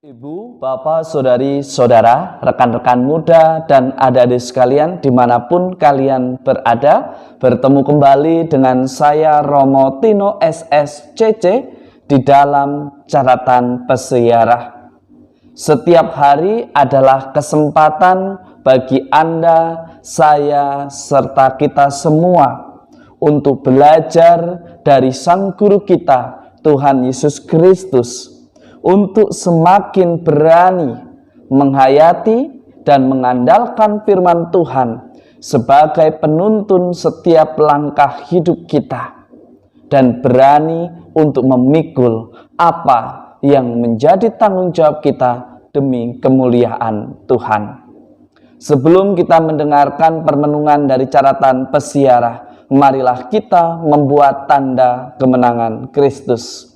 Ibu, bapak, saudari, saudara, rekan-rekan muda, dan adik-adik sekalian dimanapun kalian berada, bertemu kembali dengan saya Romo Tino SSCC di dalam catatan peziarah. Setiap hari adalah kesempatan bagi Anda, saya, serta kita semua untuk belajar dari Sang Guru kita, Tuhan Yesus Kristus, untuk semakin berani menghayati dan mengandalkan firman Tuhan sebagai penuntun setiap langkah hidup kita, dan berani untuk memikul apa yang menjadi tanggung jawab kita demi kemuliaan Tuhan. Sebelum kita mendengarkan permenungan dari catatan peziarah, marilah kita membuat tanda kemenangan Kristus.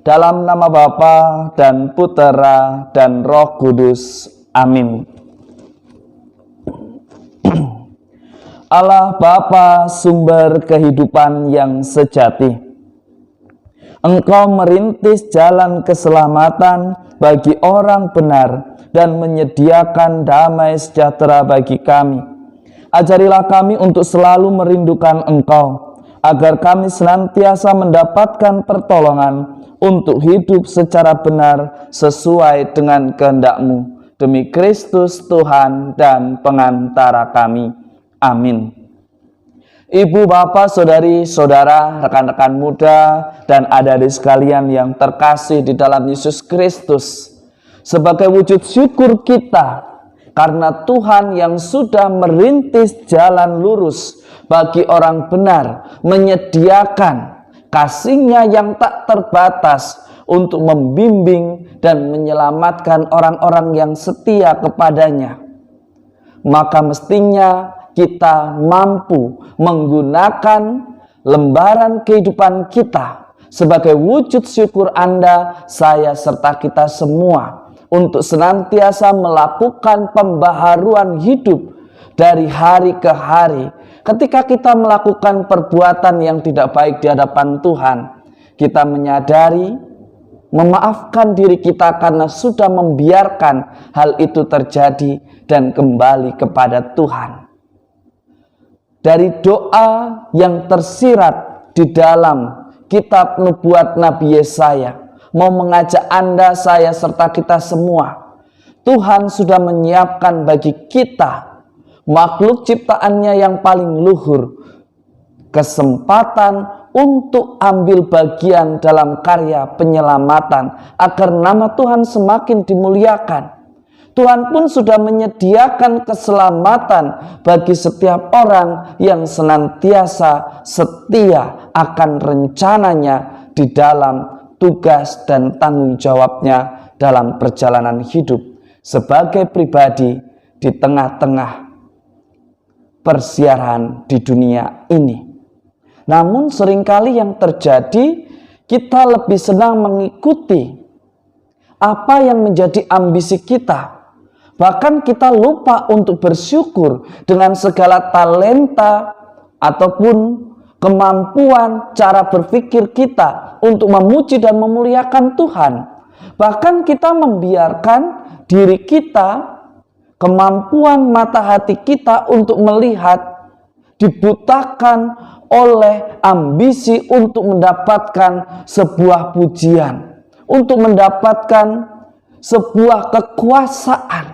Dalam nama Bapa dan Putera dan Roh Kudus. Amin. Allah Bapa, sumber kehidupan yang sejati, Engkau merintis jalan keselamatan bagi orang benar dan menyediakan damai sejahtera bagi kami. Ajarilah kami untuk selalu merindukan Engkau, agar kami senantiasa mendapatkan pertolongan untuk hidup secara benar sesuai dengan kehendak-Mu. Demi Kristus Tuhan dan pengantara kami. Amin. Ibu, bapak, saudari, saudara, rekan-rekan muda, dan adik-adik sekalian yang terkasih di dalam Yesus Kristus, sebagai wujud syukur kita karena Tuhan yang sudah merintis jalan lurus bagi orang benar, menyediakan kasih-Nya yang tak terbatas untuk membimbing dan menyelamatkan orang-orang yang setia kepadanya, maka mestinya kita mampu menggunakan lembaran kehidupan kita sebagai wujud syukur Anda, saya, serta kita semua untuk senantiasa melakukan pembaharuan hidup dari hari ke hari. Ketika kita melakukan perbuatan yang tidak baik di hadapan Tuhan, kita menyadari, memaafkan diri kita karena sudah membiarkan hal itu terjadi dan kembali kepada Tuhan. Dari doa yang tersirat di dalam kitab nubuat Nabi Yesaya, mau mengajak Anda, saya, serta kita semua, Tuhan sudah menyiapkan bagi kita, makhluk ciptaannya yang paling luhur, kesempatan untuk ambil bagian dalam karya penyelamatan agar nama Tuhan semakin dimuliakan. Tuhan pun sudah menyediakan keselamatan bagi setiap orang yang senantiasa setia akan rencananya di dalam tugas dan tanggung jawabnya dalam perjalanan hidup sebagai pribadi di tengah-tengah persiaran di dunia ini. Namun seringkali yang terjadi, kita lebih senang mengikuti apa yang menjadi ambisi kita. Bahkan kita lupa untuk bersyukur dengan segala talenta ataupun kemampuan cara berpikir kita untuk memuji dan memuliakan Tuhan. Bahkan kita membiarkan diri kita, kemampuan mata hati kita untuk melihat dibutakan oleh ambisi untuk mendapatkan sebuah pujian, untuk mendapatkan sebuah kekuasaan.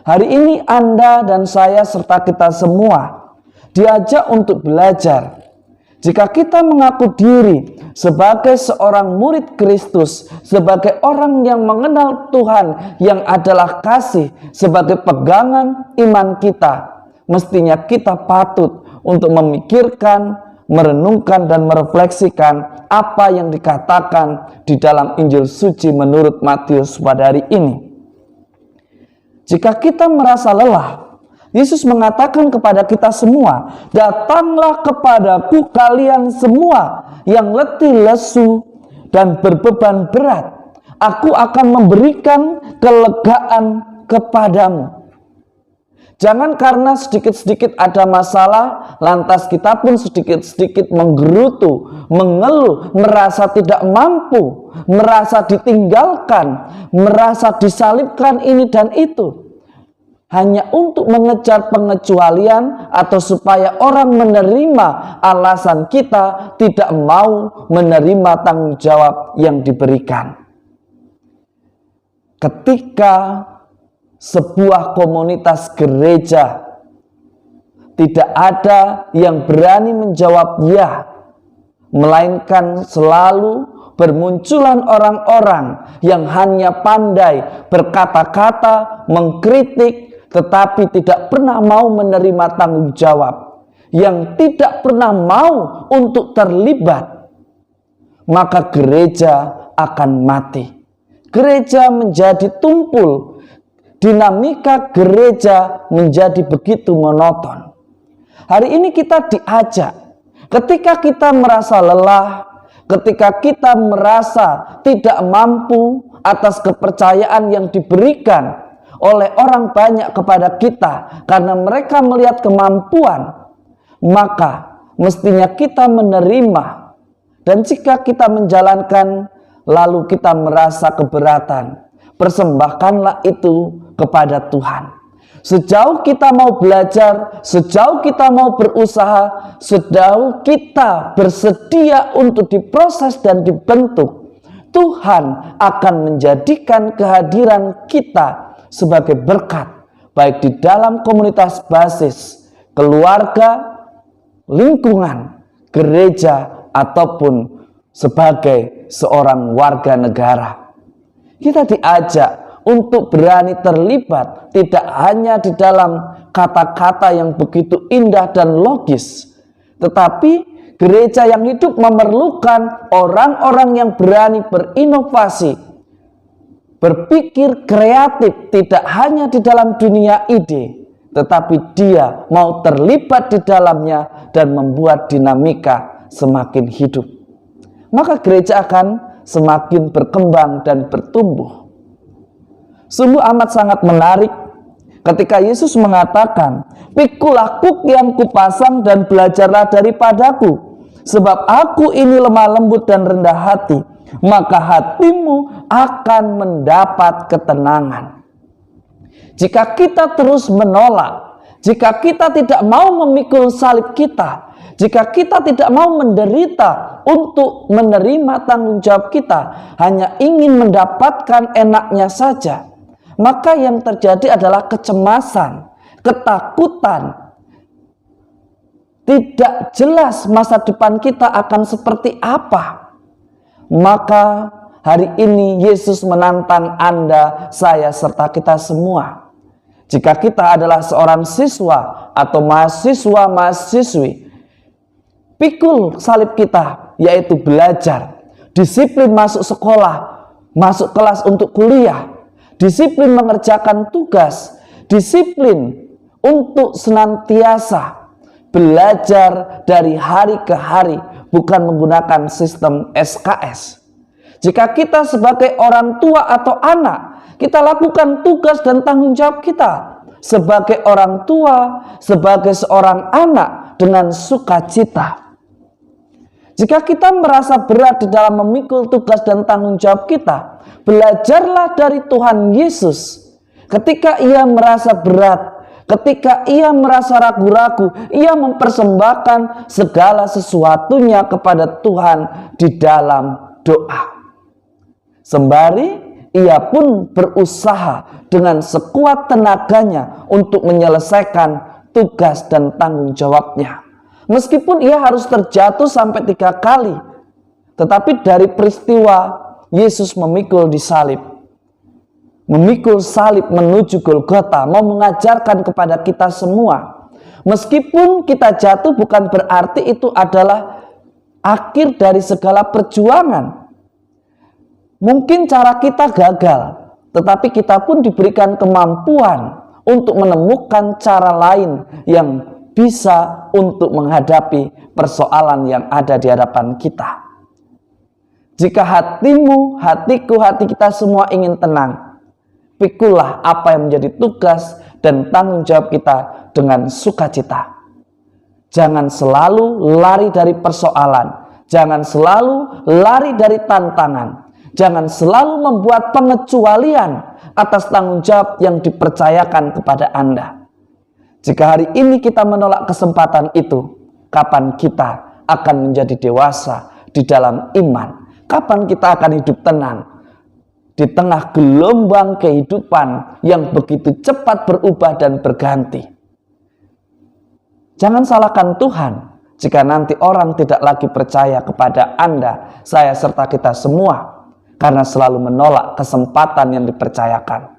Hari ini Anda dan saya serta kita semua diajak untuk belajar. Jika kita mengaku diri sebagai seorang murid Kristus, sebagai orang yang mengenal Tuhan yang adalah kasih sebagai pegangan iman kita, mestinya kita patut untuk memikirkan, merenungkan, dan merefleksikan apa yang dikatakan di dalam Injil suci menurut Matius pada hari ini. Jika kita merasa lelah, Yesus mengatakan kepada kita semua, "Datanglah kepadaku kalian semua yang letih lesu dan berbeban berat. Aku akan memberikan kelegaan kepadamu." Jangan karena sedikit-sedikit ada masalah, lantas kita pun sedikit-sedikit menggerutu, mengeluh, merasa tidak mampu, merasa ditinggalkan, merasa disalibkan ini dan itu. Hanya untuk mengejar pengecualian atau supaya orang menerima alasan kita tidak mau menerima tanggung jawab yang diberikan. Ketika sebuah komunitas gereja tidak ada yang berani menjawab ya, melainkan selalu bermunculan orang-orang yang hanya pandai berkata-kata, mengkritik, tetapi tidak pernah mau menerima tanggung jawab, yang tidak pernah mau untuk terlibat, maka gereja akan mati. Gereja menjadi tumpul, dinamika gereja menjadi begitu monoton. Hari ini kita diajak, ketika kita merasa lelah, ketika kita merasa tidak mampu atas kepercayaan yang diberikan oleh orang banyak kepada kita karena mereka melihat kemampuan, maka mestinya kita menerima. Dan jika kita menjalankan lalu kita merasa keberatan, persembahkanlah itu kepada Tuhan. Sejauh kita mau belajar, sejauh kita mau berusaha, sejauh kita bersedia untuk diproses dan dibentuk, Tuhan akan menjadikan kehadiran kita sebagai berkat, baik di dalam komunitas basis, keluarga, lingkungan, gereja, ataupun sebagai seorang warga negara. Kita diajak untuk berani terlibat, tidak hanya di dalam kata-kata yang begitu indah dan logis, tetapi gereja yang hidup memerlukan orang-orang yang berani berinovasi, berpikir kreatif, tidak hanya di dalam dunia ide, tetapi dia mau terlibat di dalamnya dan membuat dinamika semakin hidup. Maka gereja akan semakin berkembang dan bertumbuh. Sungguh amat sangat menarik ketika Yesus mengatakan, "Pikulah kuk yang kupasang dan belajarlah daripadaku, sebab aku ini lemah lembut dan rendah hati, maka hatimu akan mendapat ketenangan." Jika kita terus menolak, jika kita tidak mau memikul salib kita, jika kita tidak mau menderita untuk menerima tanggung jawab kita, hanya ingin mendapatkan enaknya saja, maka yang terjadi adalah kecemasan, ketakutan. Tidak jelas masa depan kita akan seperti apa. Maka hari ini Yesus menantang Anda, saya, serta kita semua. Jika kita adalah seorang siswa atau mahasiswa-mahasiswi, pikul salib kita, yaitu belajar, disiplin masuk sekolah, masuk kelas untuk kuliah, disiplin mengerjakan tugas, disiplin untuk senantiasa belajar dari hari ke hari, bukan menggunakan sistem SKS. Jika kita sebagai orang tua atau anak, kita lakukan tugas dan tanggung jawab kita sebagai orang tua, sebagai seorang anak dengan sukacita. Jika kita merasa berat di dalam memikul tugas dan tanggung jawab kita, belajarlah dari Tuhan Yesus. Ketika ia merasa berat, ketika ia merasa ragu-ragu, ia mempersembahkan segala sesuatunya kepada Tuhan di dalam doa. Sembari ia pun berusaha dengan sekuat tenaganya untuk menyelesaikan tugas dan tanggung jawabnya. Meskipun ia harus terjatuh sampai 3 kali, tetapi dari peristiwa Yesus memikul di salib, memikul salib menuju Golgota, mau mengajarkan kepada kita semua, meskipun kita jatuh bukan berarti itu adalah akhir dari segala perjuangan. Mungkin cara kita gagal, tetapi kita pun diberikan kemampuan untuk menemukan cara lain yang bisa untuk menghadapi persoalan yang ada di hadapan kita. Jika hatimu, hatiku, hati kita semua ingin tenang, pikulah apa yang menjadi tugas dan tanggung jawab kita dengan sukacita. Jangan selalu lari dari persoalan, jangan selalu lari dari tantangan, jangan selalu membuat pengecualian atas tanggung jawab yang dipercayakan kepada Anda. Jika hari ini kita menolak kesempatan itu, kapan kita akan menjadi dewasa di dalam iman? Kapan kita akan hidup tenang di tengah gelombang kehidupan yang begitu cepat berubah dan berganti? Jangan salahkan Tuhan jika nanti orang tidak lagi percaya kepada Anda, saya serta kita semua, karena selalu menolak kesempatan yang dipercayakan.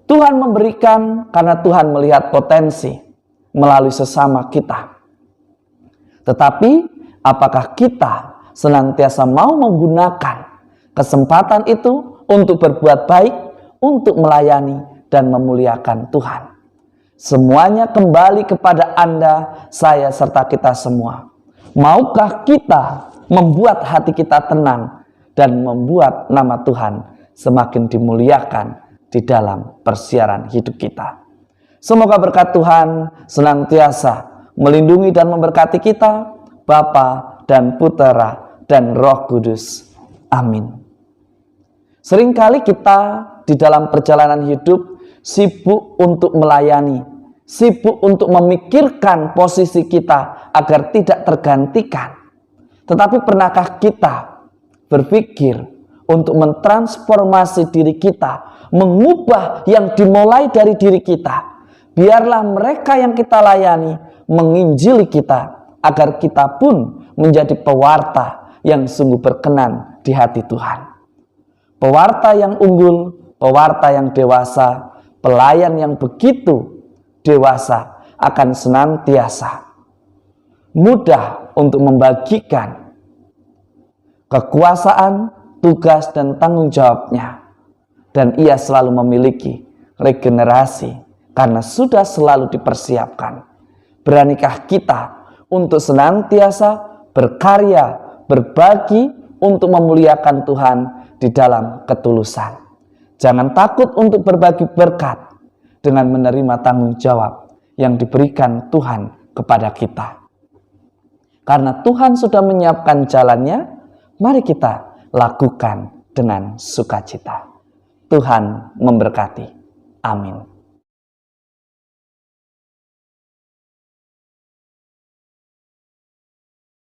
Tuhan memberikan karena Tuhan melihat potensi melalui sesama kita. Tetapi apakah kita senantiasa mau menggunakan kesempatan itu untuk berbuat baik, untuk melayani dan memuliakan Tuhan? Semuanya kembali kepada Anda, saya serta kita semua. Maukah kita membuat hati kita tenang dan membuat nama Tuhan semakin dimuliakan di dalam persiaran hidup kita? Semoga berkat Tuhan senantiasa melindungi dan memberkati kita, Bapa dan Putera dan Roh Kudus. Amin. Seringkali kita di dalam perjalanan hidup sibuk untuk melayani, sibuk untuk memikirkan posisi kita agar tidak tergantikan. Tetapi pernahkah kita berpikir untuk mentransformasi diri kita, mengubah yang dimulai dari diri kita? Biarlah mereka yang kita layani menginjili kita, agar kita pun menjadi pewarta yang sungguh berkenan di hati Tuhan. Pewarta yang unggul, pewarta yang dewasa, pelayan yang begitu dewasa akan senantiasa mudah untuk membagikan kekuasaan, tugas, dan tanggung jawabnya. Dan ia selalu memiliki regenerasi karena sudah selalu dipersiapkan. Beranikah kita untuk senantiasa berkarya, berbagi untuk memuliakan Tuhan di dalam ketulusan? Jangan takut untuk berbagi berkat dengan menerima tanggung jawab yang diberikan Tuhan kepada kita. Karena Tuhan sudah menyiapkan jalannya, mari kita lakukan dengan sukacita. Tuhan memberkati. Amin.